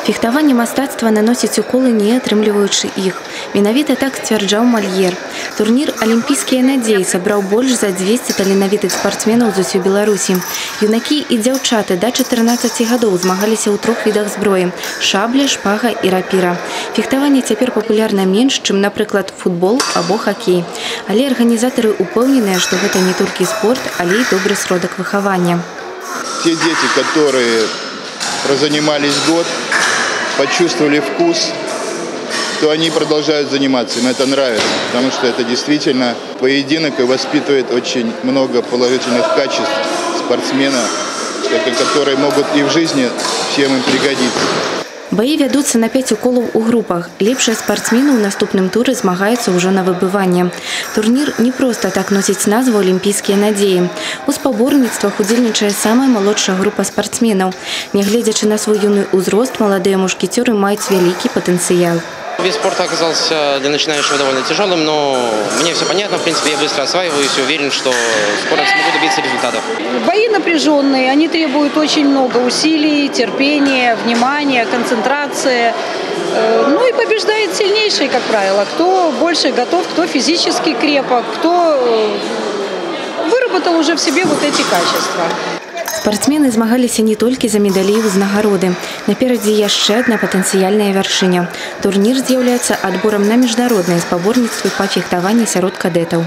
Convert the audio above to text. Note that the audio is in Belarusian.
Фехтаванне мастацтва наносіць уколы, не атрымліваючы іх. Менавіта так сцвярджаў Мальер. Турнір «Олимпийские надеи» сабраў больш за 200 таленавітых спартсменаў з усёй Беларусі. Юнакі і дзяўчаты да 14 гадоў змагаліся ў 3 відах зброі – шабля, шпага і рапіра. Фехтаванне цяпер папулярна менш, чым, напрыклад, футбол або хакей. Але арганізатары упэўненыя, што гэта не толькі спорт, але і добры сродак выхавання. Те дети, которые прозанимались год, почувствовали вкус, то они продолжают заниматься, им это нравится, потому что это действительно поединок и воспитывает очень много положительных качеств спортсмена, которые могут и в жизни всем им пригодиться. Баі вядуцца на 5 уколаў у групах. Лепшыя спартсмены ў наступным туры змагаюцца ўжо на выбыванне. Турнір не проста так носіць назву «Олимпийские надеи». У спаборніцтвах удзельнічае самая малодшая група спартсменаў. Нягледзячы на свой юны ўзрост, маладыя мушкецёры маюць вялікі патэнцыял. Вид спорта оказался для начинающего довольно тяжелым, но мне все понятно, в принципе, я быстро осваиваюсь и уверен, что скоро смогу добиться результатов. Бои напряженные, они требуют очень много усилий, терпения, внимания, концентрации. Ну и побеждает сильнейший, как правило. Кто больше готов, кто физически крепок, кто выработал уже в себе вот эти качества. Спартсмены змагаліся не толькі за медалі і ўзнагароды. Наперадзе яшчэ адна патэнцыяльная вяршыня. Турнір з'яўляецца адборам на міжнародныя спаборніцтвы па фехтаванні сярод кадэтаў.